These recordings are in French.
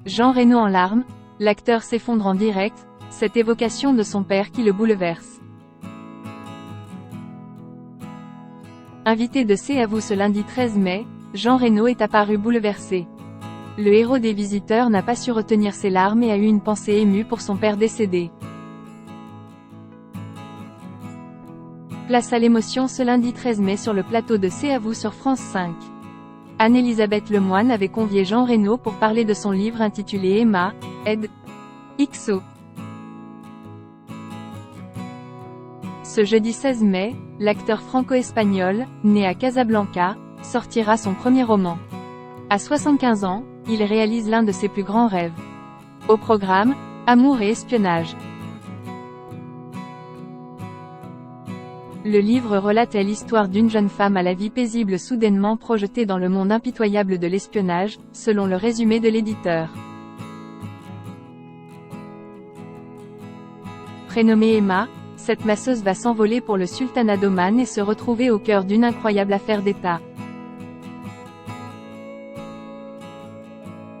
Jean Reno en larmes, l'acteur s'effondre en direct, cette évocation de son père qui le bouleverse. Invité de C'est à vous ce lundi 13 mai, Jean Reno est apparu bouleversé. Le héros des Visiteurs n'a pas su retenir ses larmes et a eu une pensée émue pour son père décédé. Place à l'émotion ce lundi 13 mai sur le plateau de C'est à vous sur France 5. Anne-Elisabeth Lemoine avait convié Jean Reno pour parler de son livre intitulé Emma, ed. XO. Ce jeudi 16 mai, l'acteur franco-espagnol, né à Casablanca, sortira son premier roman. À 75 ans, il réalise l'un de ses plus grands rêves. Au programme, amour et espionnage. Le livre relate l'histoire d'une jeune femme à la vie paisible soudainement projetée dans le monde impitoyable de l'espionnage, selon le résumé de l'éditeur. Prénommée Emma, cette masseuse va s'envoler pour le sultanat d'Oman et se retrouver au cœur d'une incroyable affaire d'État.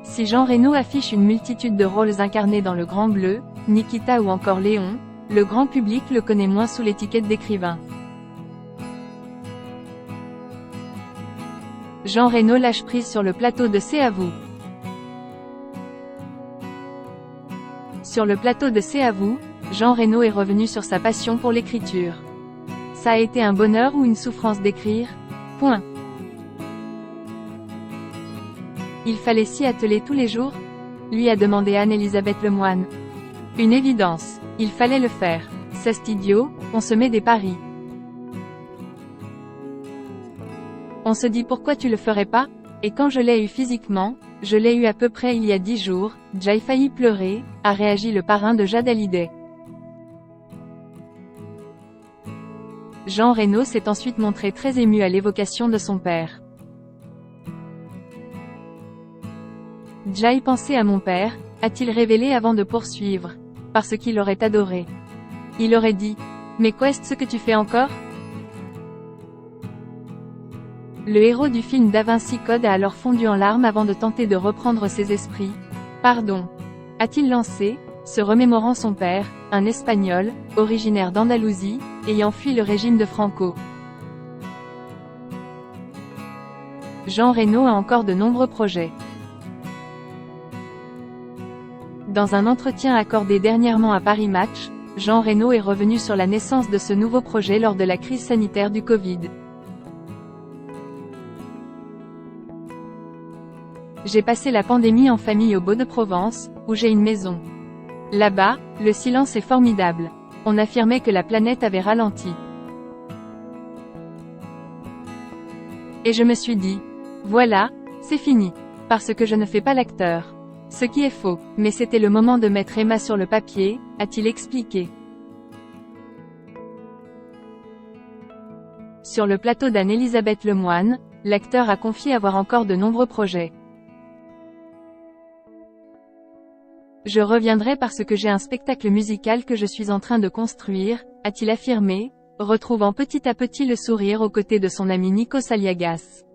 Si Jean Reno affiche une multitude de rôles incarnés dans Le Grand Bleu, Nikita ou encore Léon, le grand public le connaît moins sous l'étiquette d'écrivain. Jean Reno lâche prise sur le plateau de C'est à vous. Sur le plateau de C'est à vous, Jean Reno est revenu sur sa passion pour l'écriture. Ça a été un bonheur ou une souffrance d'écrire ? Point. Il fallait s'y atteler tous les jours ? Lui a demandé Anne-Elisabeth Lemoine. Une évidence. Il fallait le faire. C'est idiot, on se met des paris. On se dit pourquoi tu le ferais pas ? Et quand je l'ai eu physiquement, je l'ai eu à peu près il y a 10 jours, j'ai failli pleurer, a réagi le parrain de Jade Hallyday. Jean Reno s'est ensuite montré très ému à l'évocation de son père. J'ai pensé à mon père, a-t-il révélé avant de poursuivre. Parce qu'il aurait adoré. Il aurait dit « Mais qu'est ce que tu fais encore ?» Le héros du film Da Vinci Code a alors fondu en larmes avant de tenter de reprendre ses esprits. « Pardon » a-t-il lancé, se remémorant son père, un Espagnol, originaire d'Andalousie, ayant fui le régime de Franco. Jean Reno a encore de nombreux projets. Dans un entretien accordé dernièrement à Paris Match, Jean Reno est revenu sur la naissance de ce nouveau projet lors de la crise sanitaire du Covid. J'ai passé la pandémie en famille au Beau-de-Provence, où j'ai une maison. Là-bas, le silence est formidable. On affirmait que la planète avait ralenti. Et je me suis dit, voilà, c'est fini. Parce que je ne fais pas l'acteur. Ce qui est faux, mais c'était le moment de mettre Emma sur le papier, a-t-il expliqué. Sur le plateau d'Anne-Elisabeth Lemoine, l'acteur a confié avoir encore de nombreux projets. Je reviendrai parce que j'ai un spectacle musical que je suis en train de construire, a-t-il affirmé, retrouvant petit à petit le sourire aux côtés de son ami Nikos Aliagas.